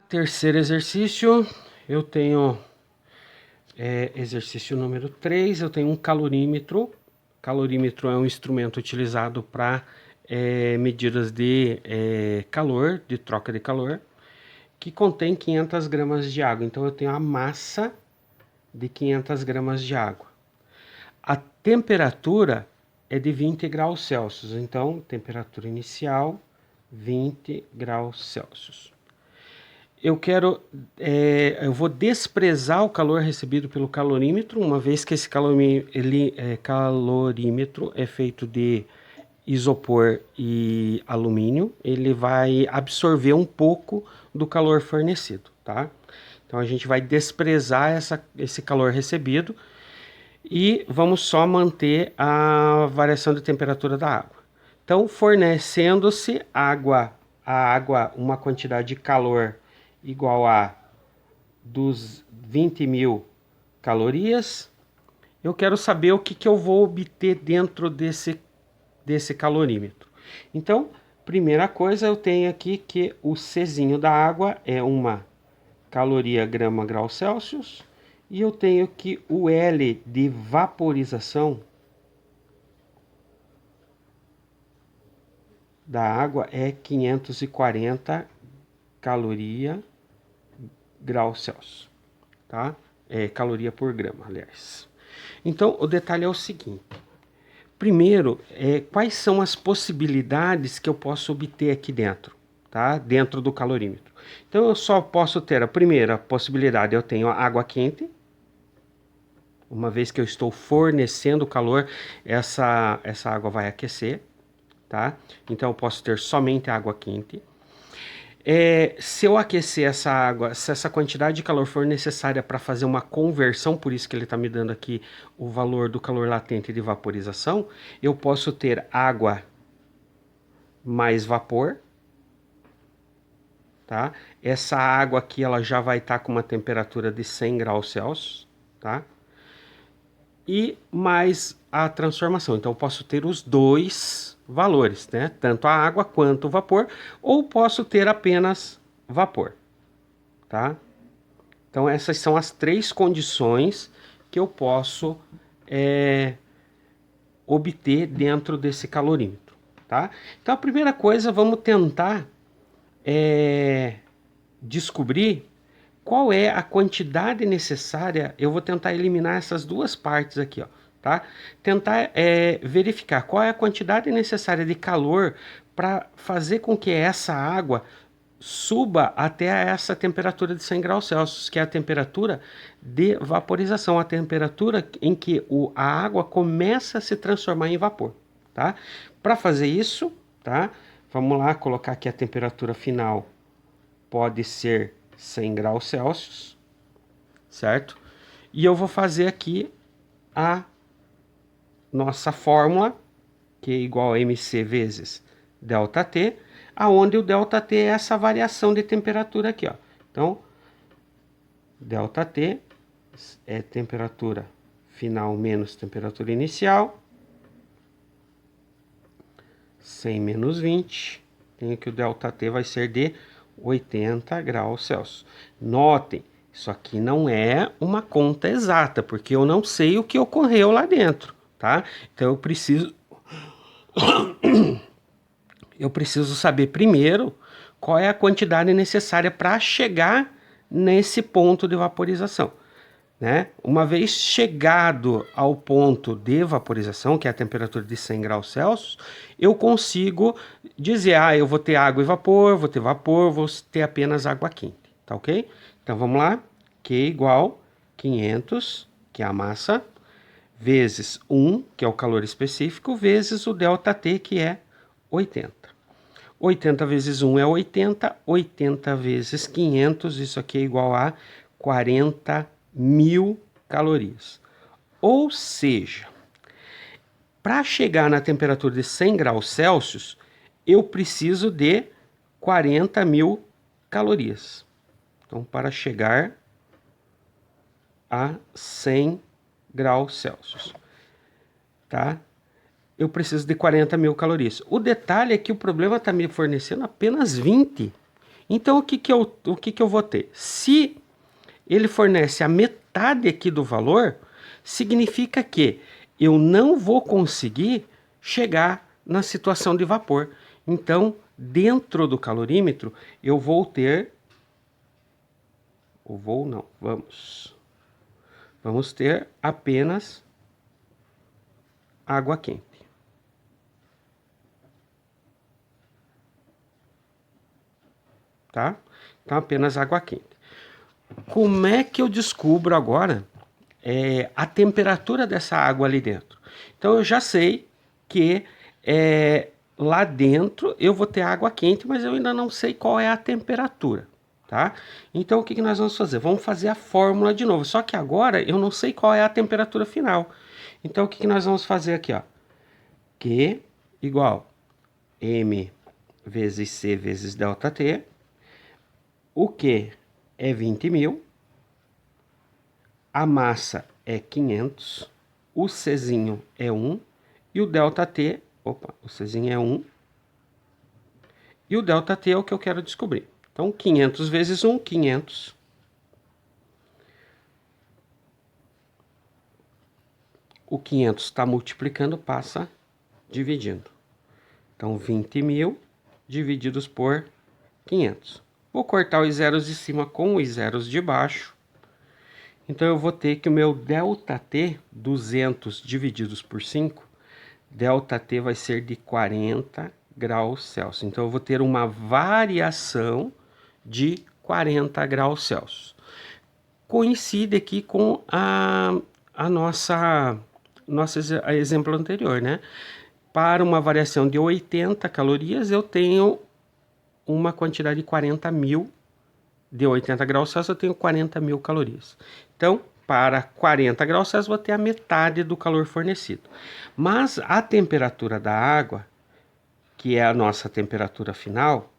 Terceiro exercício, eu tenho exercício número 3, eu tenho um calorímetro. Calorímetro é um instrumento utilizado para medidas de calor, de troca de calor, que contém 500 gramas de água. Então eu tenho a massa de 500 gramas de água. A temperatura é de 20 graus Celsius, então temperatura inicial 20 graus Celsius. Eu vou desprezar o calor recebido pelo calorímetro, uma vez que esse calorímetro é feito de isopor e alumínio, ele vai absorver um pouco do calor fornecido, tá? Então a gente vai desprezar esse calor recebido e vamos só manter a variação de temperatura da água. Então, fornecendo-se a água, uma quantidade de calor igual a dos 20.000 calorias, eu quero saber o que eu vou obter dentro desse calorímetro. Então, primeira coisa, eu tenho aqui que o Czinho da água é uma caloria grama grau Celsius, e eu tenho que o L de vaporização da água é 540 caloria grau Celsius, tá? Caloria por grama, aliás. Então, o detalhe é o seguinte. Primeiro, quais são as possibilidades que eu posso obter aqui dentro, tá? Dentro do calorímetro. Então, eu só posso ter a primeira possibilidade, eu tenho a água quente. Uma vez que eu estou fornecendo calor, essa água vai aquecer, tá? Então, eu posso ter somente água quente. Se eu aquecer essa água, se essa quantidade de calor for necessária para fazer uma conversão, por isso que ele está me dando aqui o valor do calor latente de vaporização, eu posso ter água mais vapor, tá? Essa água aqui ela já vai estar com uma temperatura de 100 graus Celsius, tá? E mais a transformação. Então, eu posso ter os dois valores, né? Tanto a água quanto o vapor, ou posso ter apenas vapor, tá? Então, essas são as três condições que eu posso obter dentro desse calorímetro, tá? Então, a primeira coisa, vamos tentar descobrir qual é a quantidade necessária. Eu vou tentar eliminar essas duas partes aqui, ó, tá? Tentar verificar qual é a quantidade necessária de calor para fazer com que essa água suba até essa temperatura de 100 graus Celsius, que é a temperatura de vaporização, a temperatura em que a água começa a se transformar em vapor, tá? Para fazer isso, tá? Vamos lá, colocar aqui a temperatura final pode ser 100 graus Celsius, certo? E eu vou fazer aqui a nossa fórmula, que é igual a MC vezes ΔT, aonde o ΔT é essa variação de temperatura aqui, ó. Então, ΔT é temperatura final menos temperatura inicial, 100 menos 20, tenho que o ΔT vai ser de 80 graus Celsius. Notem, isso aqui não é uma conta exata, porque eu não sei o que ocorreu lá dentro, tá? Então eu preciso saber primeiro qual é a quantidade necessária para chegar nesse ponto de vaporização, né? Uma vez chegado ao ponto de vaporização, que é a temperatura de 100 graus Celsius, eu consigo dizer, eu vou ter água e vapor, vou ter vapor, vou ter apenas água quente, tá ok? Então vamos lá, Q igual 500, que é a massa, vezes 1, que é o calor específico, vezes o ΔT, que é 80. 80 vezes 1 é 80, 80 vezes 500, isso aqui é igual a 40.000 calorias. Ou seja, para chegar na temperatura de 100 graus Celsius, eu preciso de 40.000 calorias. Então, para chegar a 100 graus Celsius, tá? Eu preciso de 40.000 calorias. O detalhe é que o problema está me fornecendo apenas 20. Então, o que que eu vou ter? Se ele fornece a metade aqui do valor, significa que eu não vou conseguir chegar na situação de vapor. Então, dentro do calorímetro, eu vou ter... Ou vou não, vamos ter apenas água quente. Tá? Então, apenas água quente. Como é que eu descubro agora a temperatura dessa água ali dentro? Então, eu já sei que lá dentro eu vou ter água quente, mas eu ainda não sei qual é a temperatura, tá? Então, o que nós vamos fazer? Vamos fazer a fórmula de novo, só que agora eu não sei qual é a temperatura final. Então, o que nós vamos fazer aqui, ó? Q igual M vezes C vezes ΔT. O Q é 20.000, a massa é 500, o Czinho é 1 e o ΔT, o Czinho é 1 e o ΔT é o que eu quero descobrir. Então, 500 vezes 1, 500. O 500 está multiplicando, passa dividindo. Então, 20.000 divididos por 500. Vou cortar os zeros de cima com os zeros de baixo. Então, eu vou ter que o meu ΔT, 200 divididos por 5, ΔT vai ser de 40 graus Celsius. Então, eu vou ter uma variação de 40 graus Celsius. Coincide aqui com a nosso exemplo anterior, né? Para uma variação de 80 calorias, eu tenho uma quantidade de 40.000. De 80 graus Celsius, eu tenho 40.000 calorias. Então, para 40 graus Celsius, vou ter a metade do calor fornecido. Mas a temperatura da água, que é a nossa temperatura final,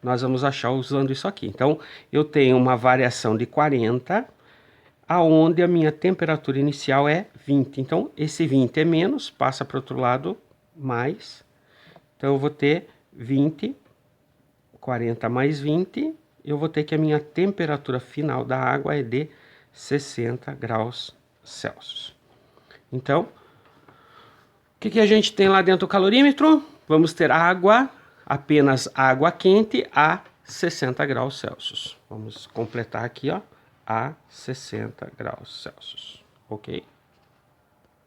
nós vamos achar usando isso aqui. Então, eu tenho uma variação de 40, aonde a minha temperatura inicial é 20. Então, esse 20 é menos, passa para o outro lado, mais. Então, eu vou ter 20, 40 mais 20, eu vou ter que a minha temperatura final da água é de 60 graus Celsius. Então, o que a gente tem lá dentro do calorímetro? Vamos ter água, apenas água quente a 60 graus Celsius. Vamos completar aqui, ó, a 60 graus Celsius, ok?